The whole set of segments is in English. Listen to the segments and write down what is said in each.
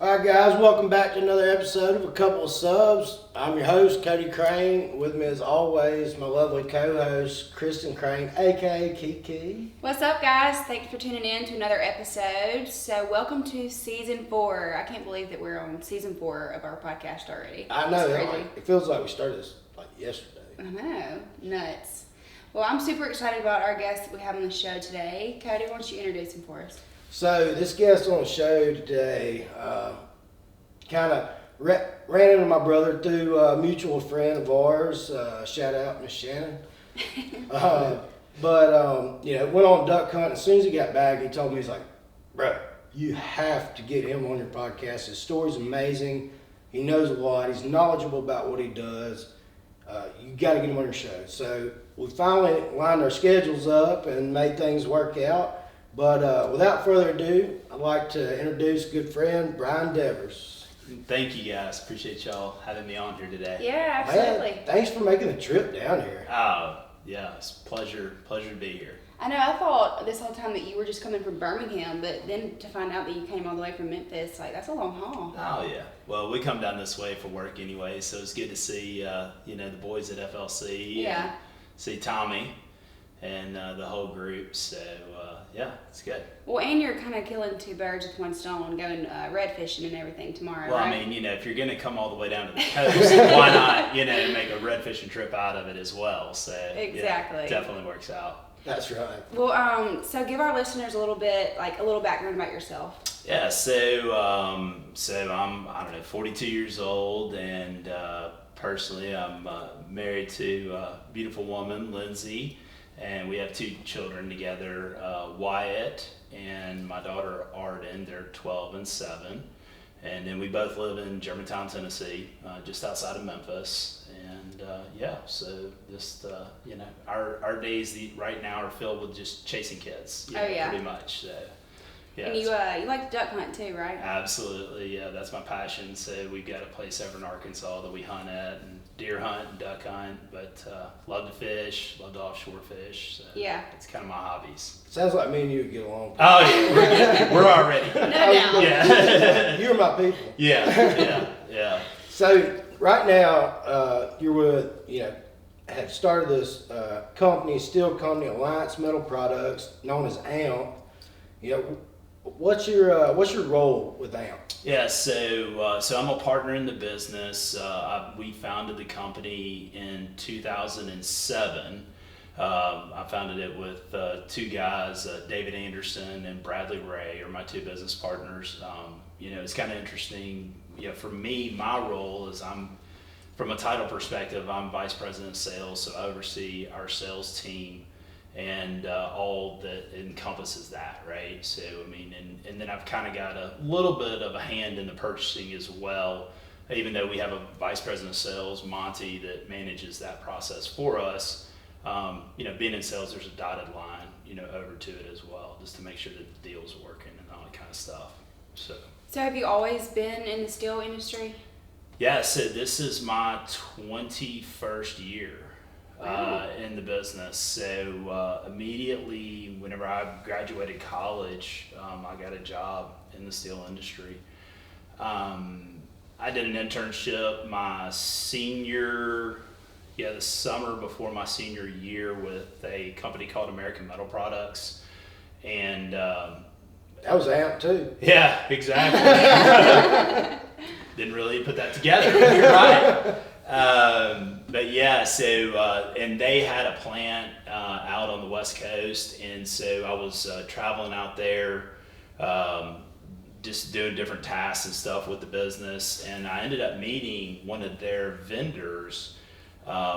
All right, guys, welcome back to another episode of A Couple of Subs. I'm your host, Cody Crane. With me, as always, my lovely co-host, Kristen Crane, aka Kiki. What's up, guys? Thanks for tuning in to another episode. So, welcome to season 4. I can't believe that we're on season 4 of our podcast already. I know, It's crazy. it feels like we started this yesterday. I know, nuts. Well, I'm super excited about our guest that we have on the show today. Cody, why don't you introduce him for us? So this guest on the show today kind of ran into my brother through a mutual friend of ours. Shout out Miss Shannon. But went on duck hunt. As soon as he got back, he told me, he's like, bro, you have to get him on your podcast. His story's amazing. He knows a lot. He's knowledgeable about what he does. You got to get him on your show. So we finally lined our schedules up and made things work out. But without further ado, I'd like to introduce good friend Brian Devers. Thank you, guys. Appreciate y'all having me on here today. Yeah, absolutely. Man, thanks for making the trip down here. Oh, yeah, it's a pleasure to be here. I know, I thought this whole time that you were just coming from Birmingham, but then to find out that you came all the way from Memphis, that's a long haul. Oh, yeah. Well, we come down this way for work anyway, so it's good to see, the boys at FLC. Yeah. And see Tommy and the whole group. So, yeah, it's good. Well, and you're kind of killing two birds with one stone, going red fishing and everything tomorrow, Well, right? I mean, if you're going to come all the way down to the coast, why not, make a red fishing trip out of it as well. So, Exactly. Yeah, definitely works out. That's right. Well, so give our listeners a little background about yourself. Yeah, so I'm 42 years old, and personally I'm married to a beautiful woman, Lindsay, and we have 2 children together, Wyatt and my daughter Arden. They're 12 and 7, and then we both live in Germantown, Tennessee, just outside of Memphis. And so just our days right now are filled with just chasing kids. Pretty much. So, yeah, And you like to duck hunt too, right? Absolutely, yeah, that's my passion. So we've got a place over in Arkansas that we hunt at, and deer hunt and duck hunt, but love to fish, love to offshore fish. So Yeah. it's kind of my hobbies. Sounds like me and you would get along. Oh yeah, we're already. No doubt. Yeah, You're my people. yeah. So right now, you're with, have started this steel company, Alliance Metal Products, known as AMP. What's your role with AMP? Yeah, so I'm a partner in the business. We founded the company in 2007. I founded it with 2 guys, David Anderson and Bradley Ray are my 2 business partners. It's kind of interesting. For me, my role is from a title perspective, I'm vice president of sales, so I oversee our sales team and all that encompasses that, right? So, and then I've kind of got a little bit of a hand in the purchasing as well, even though we have a vice president of sales, Monty, that manages that process for us. Being in sales, there's a dotted line, over to it as well, just to make sure that the deal's working and all that kind of stuff. So have you always been in the steel industry? yeah, so this is my 21st year. Wow. In the business. So immediately whenever I graduated college, I got a job in the steel industry. I did an internship the summer before my senior year with a company called American Metal Products. And That was AMP too. yeah, exactly. Didn't really put that together. You're right. But yeah, so and they had a plant out on the West Coast, and so I was traveling out there, just doing different tasks and stuff with the business, and I ended up meeting one of their vendors,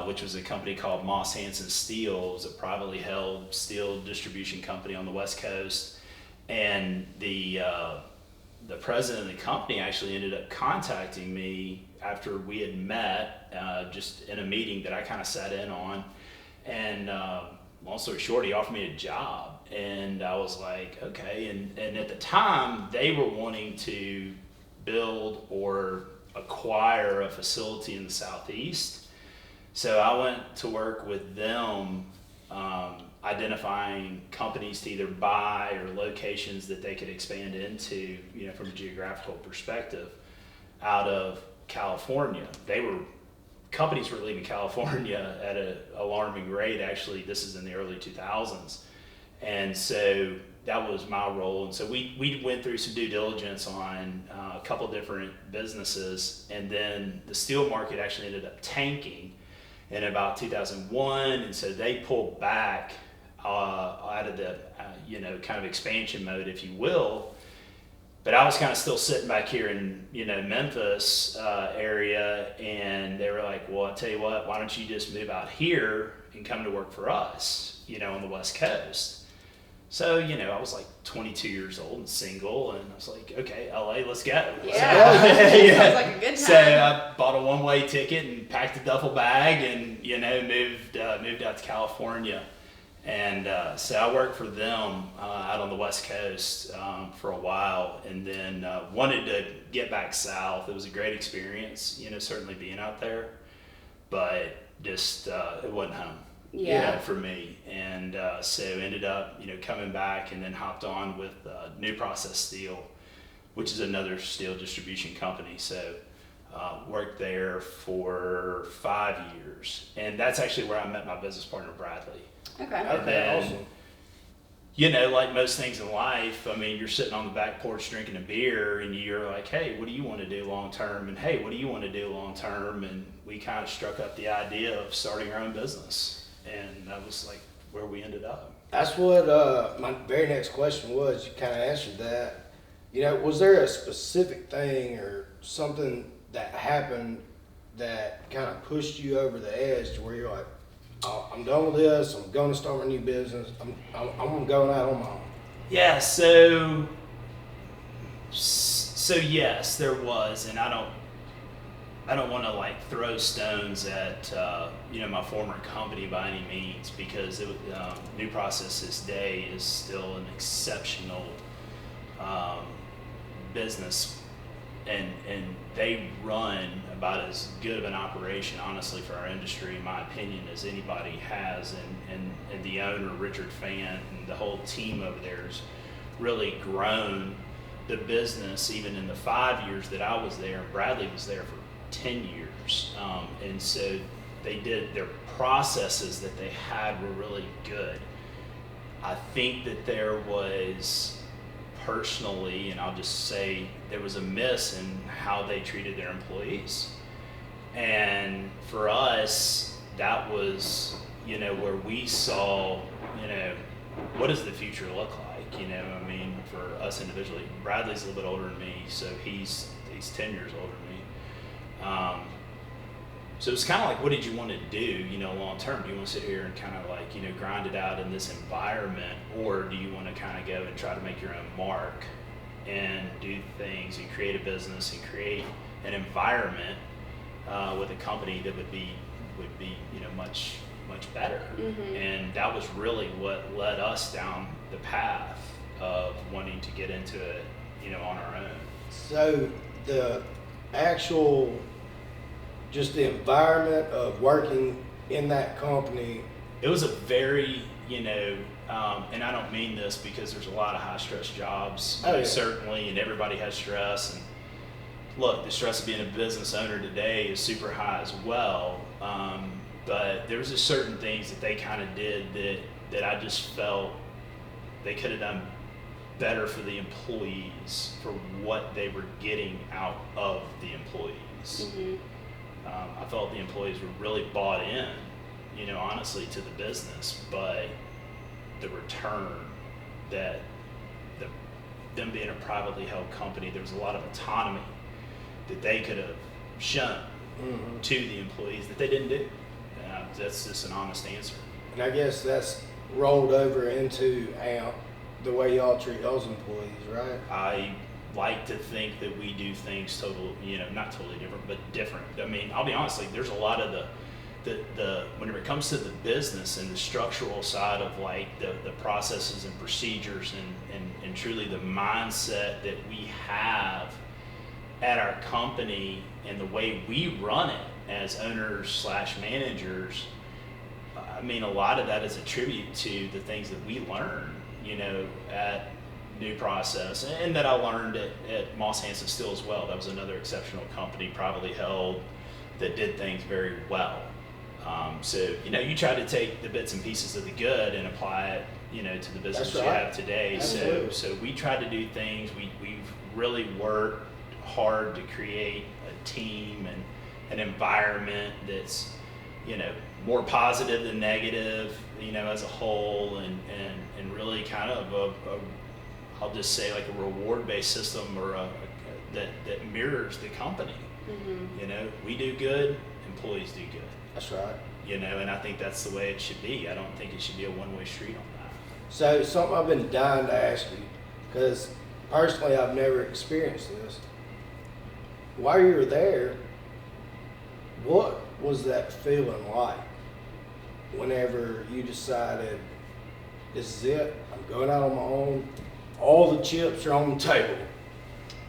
which was a company called Moss Hansen Steel. It was a privately held steel distribution company on the West Coast, and the president of the company actually ended up contacting me after we had met, just in a meeting that I kind of sat in on. And long story short, he offered me a job. And I was like, okay. And at the time, they were wanting to build or acquire a facility in the Southeast. So I went to work with them identifying companies to either buy or locations that they could expand into, from a geographical perspective, out of California. Companies were leaving California at an alarming rate. Actually, this is in the early 2000s. And so that was my role. And so we went through some due diligence on a couple different businesses, and then the steel market actually ended up tanking in about 2001. And so they pulled back out of the, kind of expansion mode, if you will. But I was kind of still sitting back here in, Memphis area, and they were like, well, I'll tell you what, why don't you just move out here and come to work for us, on the West Coast. So, I was like 22 years old and single, and I was like, okay, LA, let's go. Yeah, sounds like a good time. So I bought a one-way ticket and packed a duffel bag and, moved out to California. And so I worked for them out on the West Coast for a while, and then wanted to get back south. It was a great experience, certainly being out there, but just it wasn't home. Yeah. For me. And so ended up, coming back, and then hopped on with New Process Steel, which is another steel distribution company. So worked there for 5 years. And that's actually where I met my business partner, Bradley. Okay. And then, awesome. Like most things in life, I mean, you're sitting on the back porch drinking a beer, and you're like, hey, what do you want to do long term? And hey, what do you want to do long term? And we kind of struck up the idea of starting our own business. And that was like where we ended up. That's what my very next question was. You kind of answered that. Was there a specific thing or something that happened that kind of pushed you over the edge to where you're like, oh, I'm done with this. I'm going to start my new business. I'm going out on my own. Yeah. So yes, there was, and I don't want to like throw stones at my former company by any means, because New Process this day is still an exceptional business, and they run about as good of an operation, honestly, for our industry, in my opinion, as anybody has. And the owner, Richard Fant, and the whole team over there has really grown the business, even in the 5 years that I was there. Bradley was there for 10 years. And so their processes that they had were really good. I think that there was personally, and I'll just say, there was a miss in how they treated their employees. And for us, that was, where we saw, what does the future look like? I mean, for us individually, Bradley's a little bit older than me, so he's 10 years older than me. So it's kind of like, what did you want to do, long term? Do you want to sit here and kind of like, grind it out in this environment, or do you want to kind of go and try to make your own mark and do things and create a business and create an environment with a company that would be much better? Mm-hmm. And that was really what led us down the path of wanting to get into it, on our own. So the actual, just the environment of working in that company. It was a very, and I don't mean this because there's a lot of high stress jobs, certainly, and everybody has stress. And look, the stress of being a business owner today is super high as well. But there was just certain things that they kind of did that I just felt they could have done better for the employees, for what they were getting out of the employees. Mm-hmm. I felt the employees were really bought in, honestly, to the business, but the return that them being a privately held company, there was a lot of autonomy that they could have shown Mm-hmm. to the employees that they didn't do. That's just an honest answer. And I guess that's rolled over into AMP, the way y'all treat y'all's employees, right? I like to think that we do things not totally different, but different. I mean, I'll be honest, like, there's a lot of the whenever it comes to the business and the structural side of like the processes and procedures and truly the mindset that we have at our company and the way we run it as owners / managers, I I mean, a lot of that is a tribute to the things that we learned, at New Process, and that I learned at Moss Hansen Steel as well. That was another exceptional company, privately held, that did things very well. So, you try to take the bits and pieces of the good and apply it, to the business That's you right. have today. Absolutely. So we try to do things. We've really worked hard to create a team and an environment that's, more positive than negative, as a whole, and really kind of I'll just say like a reward-based system or that mirrors the company. Mm-hmm. We do good, employees do good. That's right. And I think that's the way it should be. I don't think it should be a one-way street on that. So something I've been dying to ask you, because personally I've never experienced this. While you were there, what was that feeling like whenever you decided, this is it, I'm going out on my own, all the chips are on the table?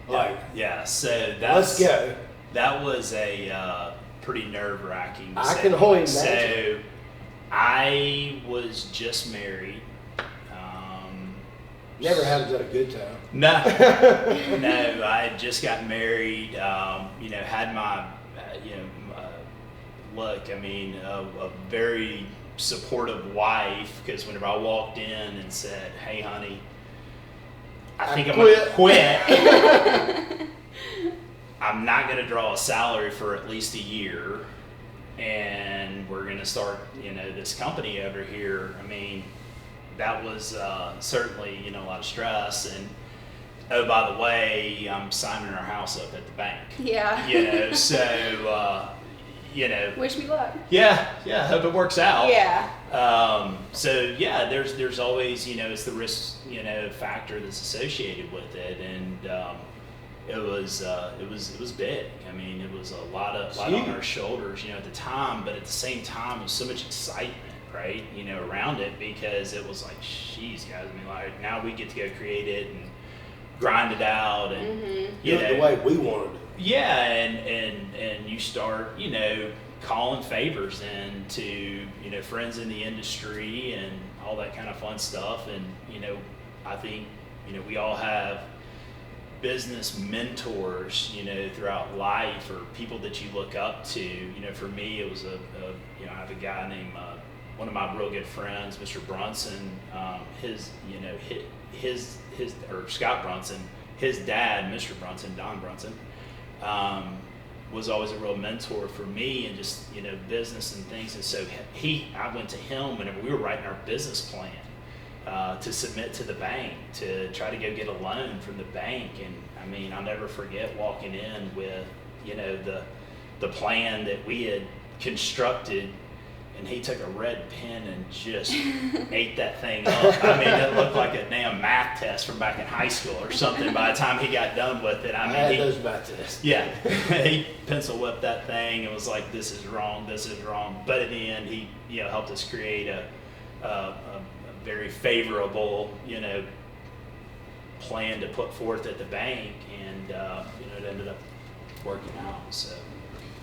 Like, Yeah, so let's go. That was a pretty nerve-wracking. I can only imagine. So I was just married. Never had a good time. No, no. I had just got married. Had my, look. I mean, a very supportive wife. Because whenever I walked in and said, "Hey, honey, I think I'm gonna quit. I'm not gonna draw a salary for at least a year, and we're gonna start, this company over here." I mean, that was certainly, a lot of stress. And oh, by the way, I'm signing our house up at the bank. Yeah. So Wish me luck. yeah. Hope it works out. Yeah. So yeah, there's always, it's the risk, factor that's associated with it, and it was big. I mean, it was a lot on our shoulders, at the time, but at the same time, it was so much excitement, right? Around it, because it was like, geez, guys, I mean, like, now we get to go create it and grind it out, and Mm-hmm. Do it the way we wanted it. yeah, and you start, calling favors in to, friends in the industry and all that kind of fun stuff. And, I think, we all have business mentors, throughout life, or people that you look up to. For me, it was I have a guy named, one of my real good friends, Mr. Brunson, or Scott Brunson, his dad, Mr. Brunson, Don Brunson, was always a real mentor for me, and just, business and things. And so I went to him whenever we were writing our business plan, to submit to the bank, to try to go get a loan from the bank. And I mean, I'll never forget walking in with, the plan that we had constructed, and he took a red pen and just ate that thing up. I mean, it looked like a damn math test from back in high school or something by the time he got done with it. I had those math tests. Yeah, he pencil whipped that thing and was like, this is wrong. But in the end, he, helped us create a very favorable, plan to put forth at the bank, and, it ended up working out, so.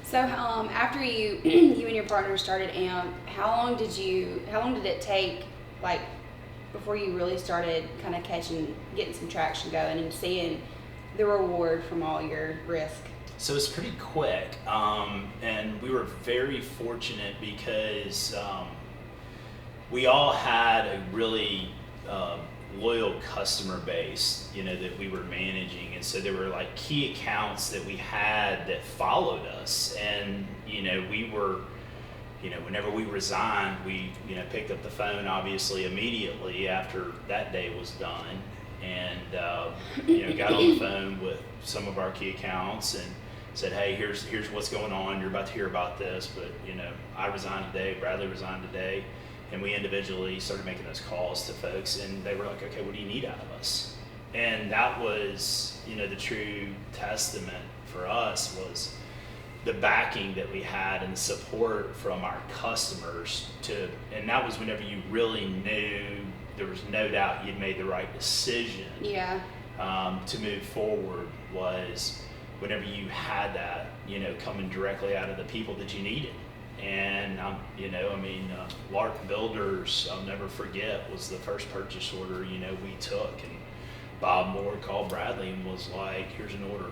So after you and your partner started AMP, how long did it take, like, before you really started kind of getting some traction going and seeing the reward from all your risk? So it's pretty quick, and we were very fortunate because we all had a really loyal customer base, that we were managing. And so there were like key accounts that we had that followed us. And, we were, whenever we resigned, we, picked up the phone, obviously, immediately after that day was done. And, got on the phone with some of our key accounts and said, hey, here's what's going on. You're about to hear about this, but, I resigned today, Bradley resigned today. And we individually started making those calls to folks, and they were like, okay, what do you need out of us? And that was, the true testament for us, was the backing that we had and the support from our customers and that was whenever you really knew there was no doubt you'd made the right decision. Yeah. To move forward, was whenever you had that, coming directly out of the people that you needed. And Lark Builders, I'll never forget, was the first purchase order, we took. And Bob Moore called Bradley and was like, here's an order.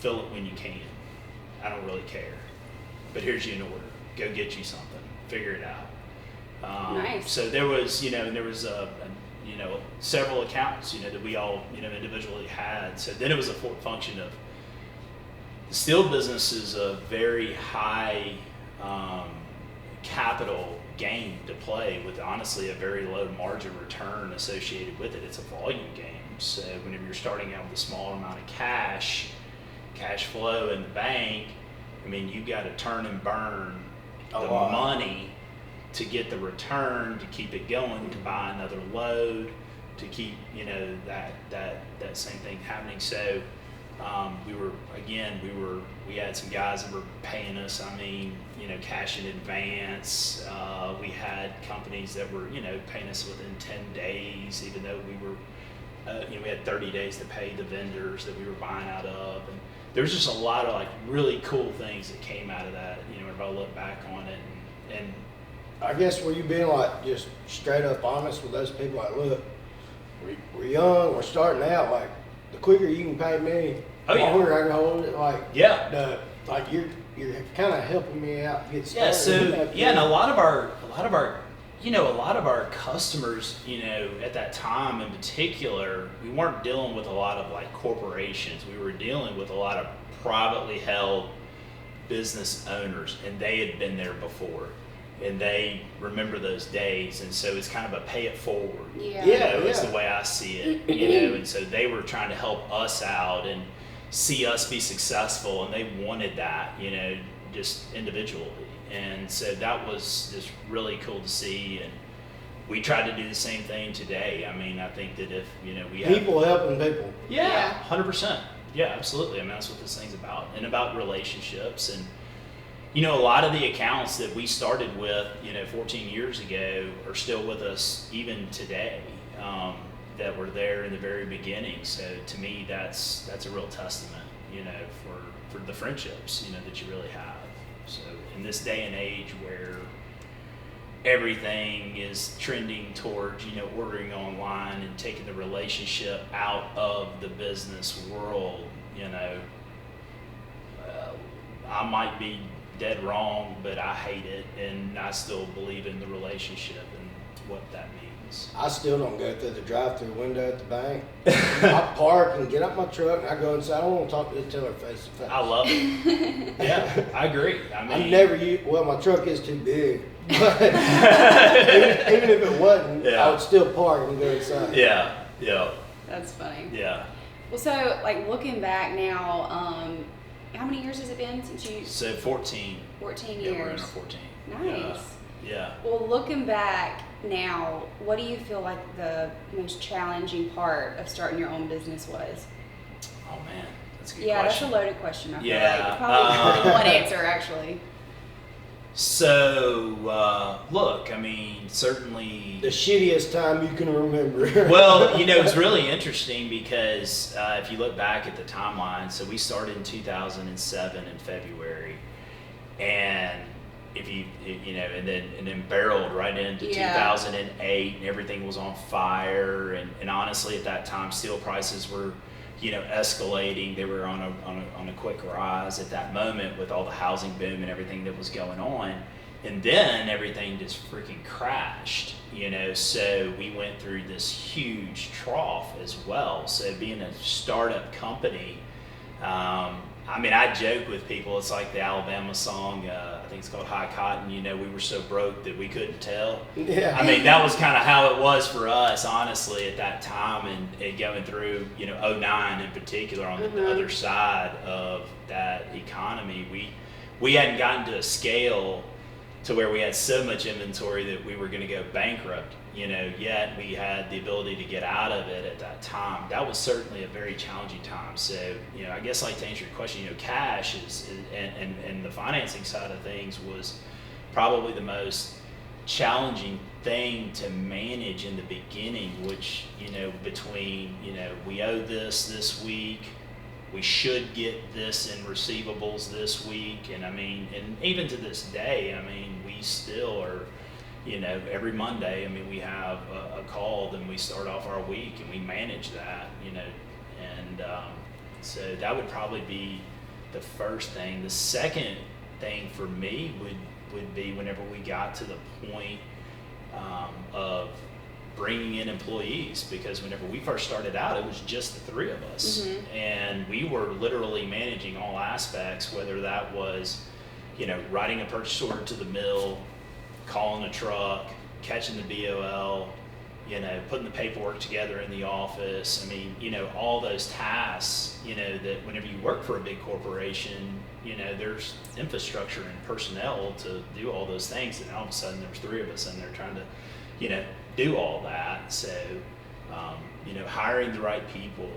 Fill it when you can. I don't really care. But here's you an order. Go get you something. Figure it out. Nice. So there was, several accounts, that we all, individually had. So then it was a function of the steel business is a very high capital game to play with, honestly, a very low margin return associated with it. It's a volume game. So whenever you're starting out with a small amount of cash flow in the bank, you've got to turn and burn the money to get the return, to keep it going, to buy another load, to keep, that same thing happening. So we had some guys that were paying us, cash in advance. We had companies that were, paying us within 10 days, even though we were, we had 30 days to pay the vendors that we were buying out of. And there was just a lot of really cool things that came out of that, if I look back on it. And I guess were you being just straight up honest with those people? Look, we're young, we're starting out. The quicker you can pay me, the longer I can hold it. You're kind of helping me out get started. Yeah. So and a lot of our customers, at that time in particular, we weren't dealing with a lot of corporations. We were dealing with a lot of privately held business owners, and they had been there before. And they remember those days, and so it's kind of a pay it forward. Is the way I see it. And so they were trying to help us out and see us be successful, and they wanted that, just individually. And so that was just really cool to see, and we tried to do the same thing today. I think that if we have people helping people. Yeah, 100%. Yeah, absolutely. That's what this thing's about, and about relationships. And a lot of the accounts that we started with, 14 years ago are still with us even today, that were there in the very beginning. So to me, that's a real testament, for the friendships, that you really have. So in this day and age where everything is trending towards, ordering online and taking the relationship out of the business world, I might be dead wrong, but I hate it, and I still believe in the relationship and what that means. I still don't go through the drive-through window at the bank. I park and get out my truck, and I go inside. I don't want to talk to the teller face to face. I love it. Yeah, I agree. My truck is too big, but even if it wasn't, I would still park and go inside. Yeah. That's funny. Yeah. Well, so looking back now, how many years has it been since you? So 14. 14 years. years. We're in our 14. Nice. Yeah. Well, looking back now, what do you feel like the most challenging part of starting your own business was? Oh man, that's a good question. Yeah, that's a loaded question. I feel Yeah. probably more than one answer actually. So, look, certainly the shittiest time you can remember. Well, it's really interesting because if you look back at the timeline, so we started in 2007 in February, and and then barreled right into 2008, and everything was on fire, and honestly at that time steel prices were escalating. They were on a quick rise at that moment with all the housing boom and everything that was going on. And then everything just freaking crashed, so we went through this huge trough as well. So being a startup company, I joke with people, it's like the Alabama song, I think it's called High Cotton, we were so broke that we couldn't tell. Yeah. That was kind of how it was for us, honestly, at that time, and going through, 09 in particular on the other side of that economy. We hadn't gotten to a scale to where we had so much inventory that we were going to go bankrupt, yet we had the ability to get out of it at that time. That was certainly a very challenging time. So, I guess to answer your question, cash and the financing side of things was probably the most challenging thing to manage in the beginning, which, between, we owe this week, we should get this in receivables this week. And I mean, and even to this day, I mean, we still are, every Monday, I mean, we have a call, then we start off our week and we manage that, and so that would probably be the first thing. The second thing for me would be whenever we got to the point of bringing in employees, because whenever we first started out, it was just the three of us, and we were literally managing all aspects, whether that was, writing a purchase order to the mill, calling a truck, catching the BOL, putting the paperwork together in the office. I mean, all those tasks, that whenever you work for a big corporation, there's infrastructure and personnel to do all those things, and all of a sudden there's three of us and they're trying to, do all that. So, hiring the right people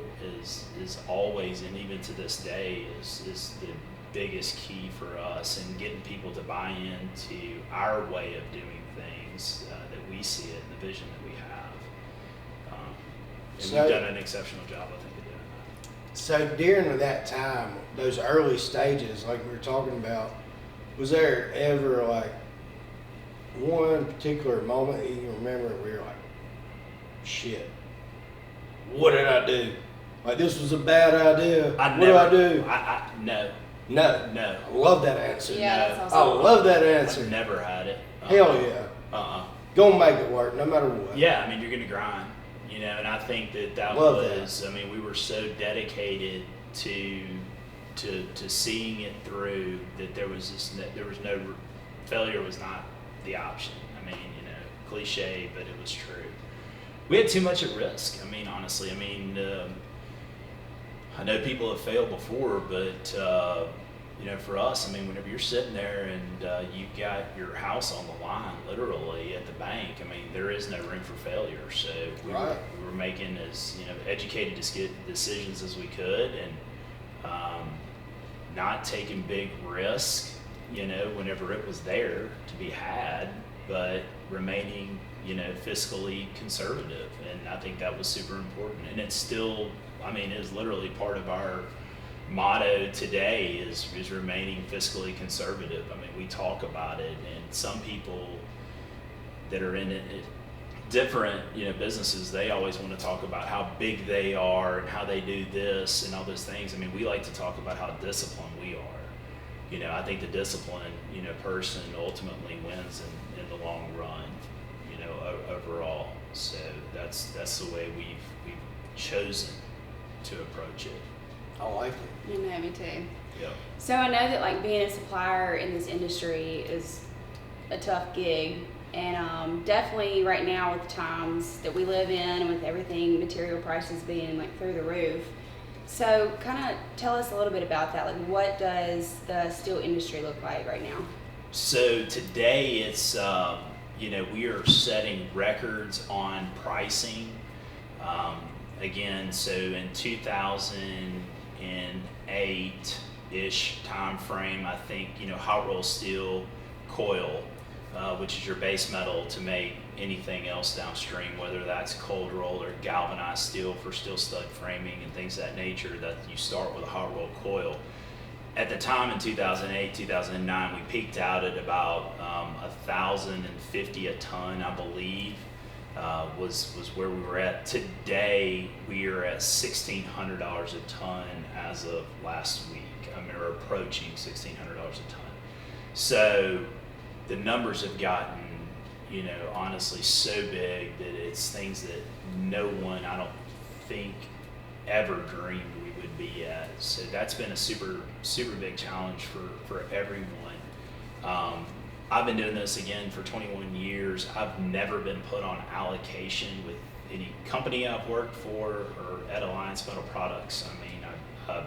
is always, and even to this day, is the biggest key for us, and getting people to buy into our way of doing things, that we see it, and the vision that we have. And So- we've done an exceptional job, I think, of doing that. So during that time, those early stages, like we were talking about, was there ever like one particular moment that you remember where you're like, shit, what did I do? Like, this was a bad idea. What do I do? No. No. I love that answer. Yeah, No. that's I awesome. love that answer. I've never had it. Hell yeah. Uh-uh. Gonna make it work no matter what. Yeah, I mean, you're gonna grind, and I think that Love was, that. I mean, we were so dedicated to seeing it through that there was no, failure was not the option. I mean, cliche, but it was true. We had too much at risk. I mean, honestly, I know people have failed before, but for us, I mean, whenever you're sitting there and you've got your house on the line, literally at the bank, I mean, there is no room for failure. So we were making as educated decisions as we could, and not taking big risk, whenever it was there to be had, but remaining, fiscally conservative. And I think that was super important. And it's still, is literally part of our motto today is remaining fiscally conservative. I mean, we talk about it, and some people that are in different, businesses, they always want to talk about how big they are and how they do this and all those things. I mean, we like to talk about how disciplined we are. I think the disciplined, person ultimately wins in the long run, overall. So that's the way we've chosen to approach it. I like it. Me too. Yep. So I know that like being a supplier in this industry is a tough gig, and definitely right now with the times that we live in and with everything, material prices being like through the roof. So kind of tell us a little bit about that. Like, what does the steel industry look like right now? So today it's, we are setting records on pricing. Again, so in 2008-ish time frame, I think, hot roll steel coil, which is your base metal to make anything else downstream, whether that's cold roll or galvanized steel for steel stud framing and things of that nature, that you start with a hot roll coil. At the time in 2008, 2009, we peaked out at about 1,050 a ton, I believe, was where we were at. Today, we are at $1,600 a ton as of last week. We're approaching $1,600 a ton. So the numbers have gotten, honestly so big that it's things that no one, I don't think, ever dreamed we would be at. So that's been a super, super big challenge for everyone. I've been doing this again for 21 years. I've never been put on allocation with any company I've worked for or at Alliance Metal Products. I mean, I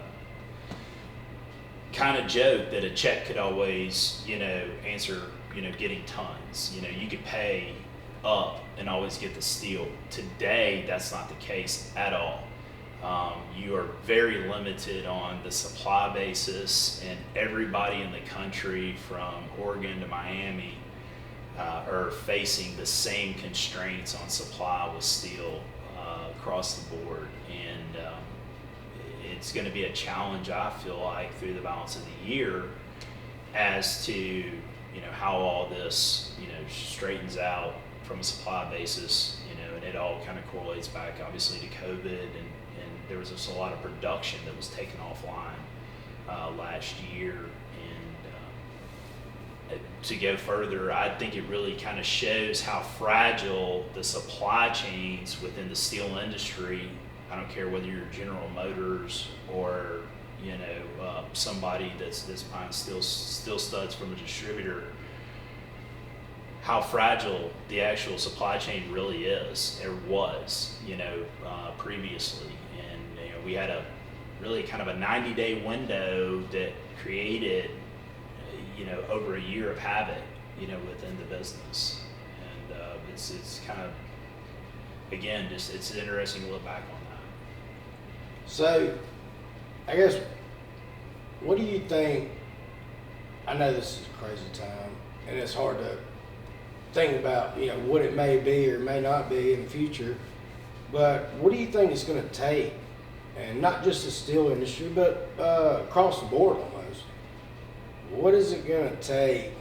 kind of joke that a check could always, answer, getting tons. You could pay up and always get the steel. Today, that's not the case at all. You are very limited on the supply basis, and everybody in the country from Oregon to Miami are facing the same constraints on supply with steel across the board. And it's going to be a challenge, I feel like, through the balance of the year as to, how all this, straightens out from a supply basis, and it all kind of correlates back, obviously, to COVID, and there was just a lot of production that was taken offline last year. And to go further, I think it really kind of shows how fragile the supply chains within the steel industry. I don't care whether you're General Motors or somebody that's buying steel studs from a distributor, how fragile the actual supply chain really is, or was, previously. And we had a really kind of a 90-day window that created, over a year of havoc, within the business. And it's kind of, again, just it's interesting to look back on that. So, I guess, what do you think? I know this is a crazy time, and it's hard to think about, what it may be or may not be in the future. But what do you think it's going to take, and not just the steel industry, but across the board almost? What is it going to take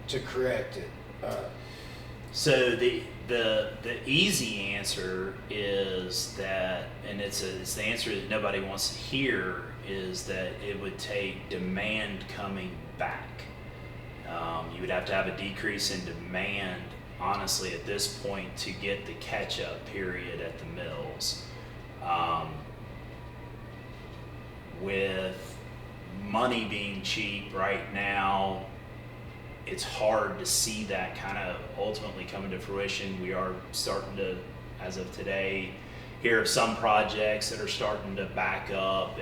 to correct it? So the easy answer is that, and it's the answer that nobody wants to hear, is that it would take demand coming back. You would have to have a decrease in demand, honestly, at this point, to get the catch-up period at the mills. With money being cheap right now, it's hard to see that kind of ultimately coming to fruition. We are starting to, as of today, hear of some projects that are starting to back up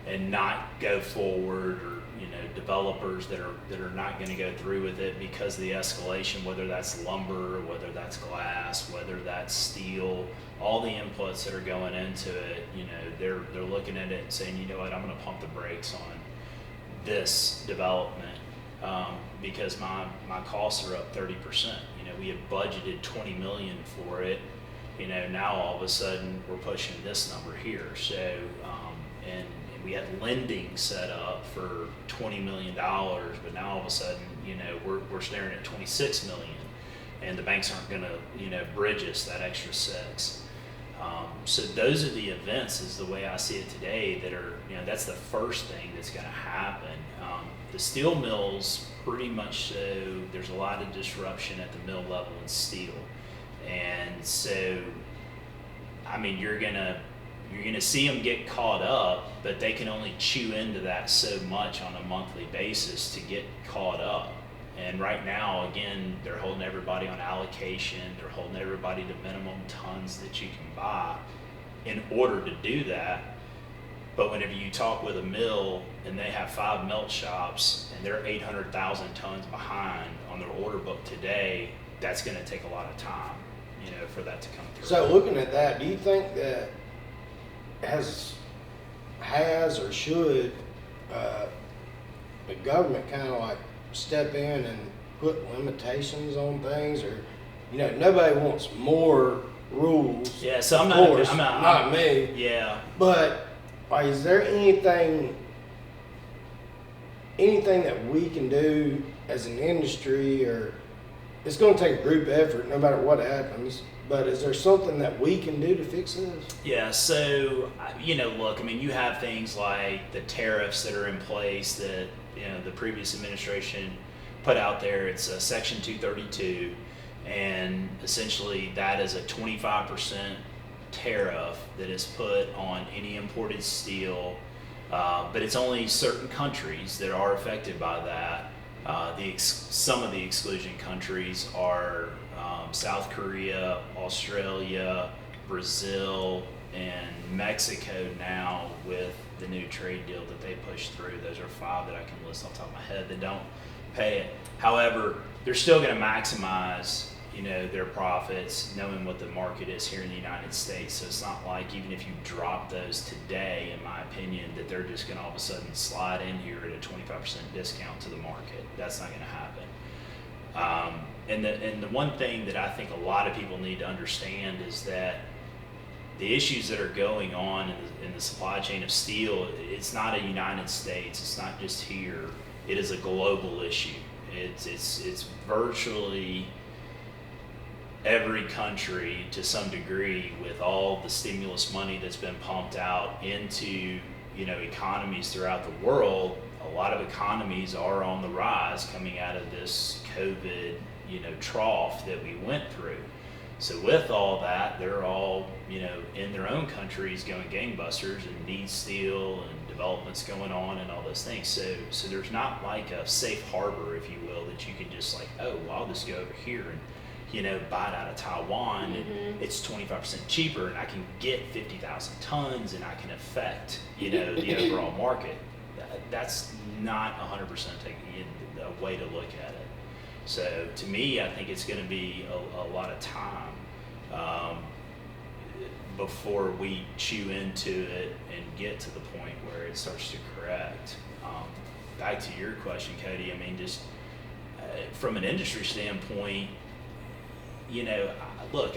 and not go forward, or developers that are not going to go through with it because of the escalation, whether that's lumber, whether that's glass, whether that's steel, all the inputs that are going into it. They're looking at it and saying, you know what, I'm going to pump the brakes on this development because my costs are up 30%. We had budgeted $20 million for it. Now all of a sudden we're pushing this number here. So and we had lending set up for $20 million, but now all of a sudden, we're staring at $26 million, and the banks aren't going to, bridge us that extra $6. So those are the events, is the way I see it today, that are, that's the first thing that's going to happen. The steel mills, pretty much so, there's a lot of disruption at the mill level in steel. And so, you're gonna see them get caught up, but they can only chew into that so much on a monthly basis to get caught up. And right now, again, they're holding everybody on allocation. They're holding everybody to minimum tons that you can buy in order to do that. But whenever you talk with a mill and they have 5 melt shops and they're 800,000 tons behind on their order book today, that's going to take a lot of time, for that to come through. So looking at that, do you think that has or should the government kind of like step in and put limitations on things, or nobody wants more rules? Yeah, so I'm not me. Yeah, but is there anything that we can do as an industry, or it's going to take a group effort no matter what happens? But is there something that we can do to fix this? Yeah, so, look, you have things like the tariffs that are in place that, the previous administration put out there. It's Section 232, and essentially that is a 25% tariff that is put on any imported steel, but it's only certain countries that are affected by that. Some of the exclusion countries are South Korea, Australia, Brazil, and Mexico now, with the new trade deal that they pushed through. Those are 5 that I can list off the top of my head that don't pay it. However, they're still going to maximize, their profits, knowing what the market is here in the United States. So it's not like, even if you drop those today, in my opinion, that they're just going to all of a sudden slide in here at a 25% discount to the market. That's not going to happen. And the one thing that I think a lot of people need to understand is that the issues that are going on in the supply chain of steel, it's not a United States, it's not just here, it is a global issue. It's virtually every country to some degree, with all the stimulus money that's been pumped out into, you know, economies throughout the world. A lot of economies are on the rise coming out of this COVID, you know, trough that we went through. So with all that, they're all, you know, in their own countries going gangbusters and need steel and developments going on and all those things. So there's not like a safe harbor, if you will, that you can just like, oh, well, I'll just go over here and, you know, buy it out of Taiwan and it's 25% cheaper and I can get 50,000 tons and I can affect, you know, the overall market. That's not 100% a way to look at it. So to me, I think it's going to be a lot of time before we chew into it and get to the point where it starts to correct. Back to your question, Cody, I mean, just from an industry standpoint, you know, look,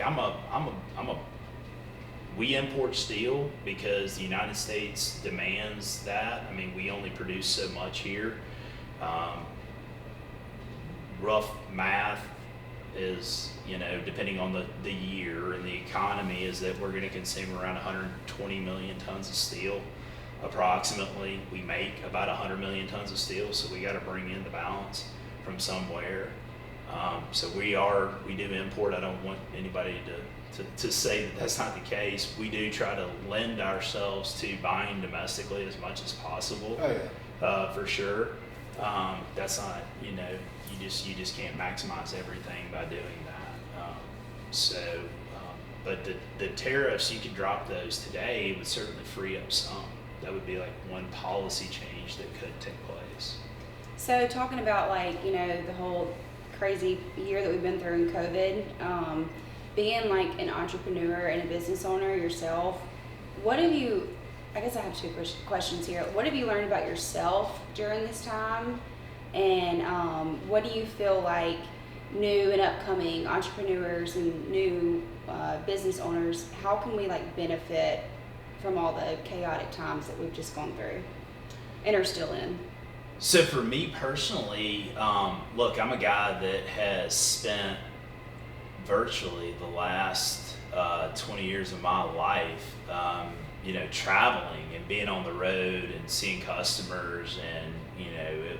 we import steel because the United States demands that. I mean, we only produce so much here. Rough math is, you know, depending on the year and the economy, is that we're going to consume around 120 million tons of steel approximately. We make about 100 million tons of steel, so we got to bring in the balance from somewhere. So we do import. I don't want anybody to say that that's not the case. We do try to lend ourselves to buying domestically as much as possible. Oh yeah. For sure. That's not, you know, you just can't maximize everything by doing that. But the tariffs, you could drop those today, it would certainly free up some. That would be like one policy change that could take place. So talking about, like, you know, the whole crazy year that we've been through in COVID, being like an entrepreneur and a business owner yourself, what have you, I guess I have two questions here. What have you learned about yourself during this time? And what do you feel like new and upcoming entrepreneurs and new business owners, how can we like benefit from all the chaotic times that we've just gone through and are still in? So for me personally, look, I'm a guy that has spent virtually the last 20 years of my life, you know, traveling and being on the road and seeing customers, and you know,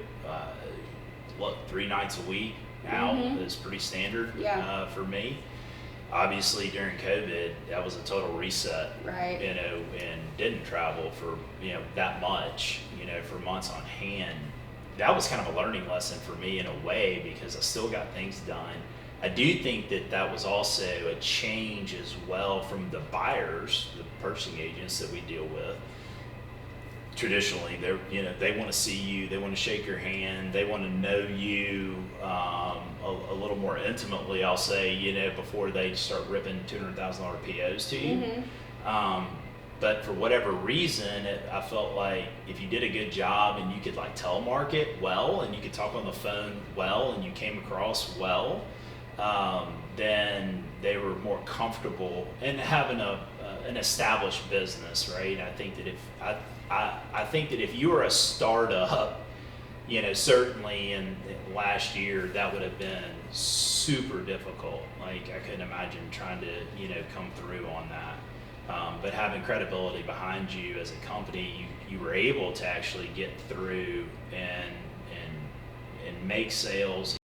look, 3 nights a week now is pretty standard for me. Obviously during COVID, that was a total reset, right? You know, and didn't travel for, you know, that much, you know, for months on hand. That was kind of a learning lesson for me in a way, because I still got things done. I do think that was also a change as well from the buyers, the purchasing agents that we deal with. Traditionally, they want to see you, they want to shake your hand, they want to know you a little more intimately, I'll say, you know, before they start ripping $200,000 POs to you. But for whatever reason, I felt like if you did a good job and you could like telemarket well, and you could talk on the phone well, and you came across well, then they were more comfortable in having an established business, right? I think that if you were a startup, you know, certainly in last year that would have been super difficult. Like I couldn't imagine trying to, you know, come through on that. But having credibility behind you as a company, you were able to actually get through and make sales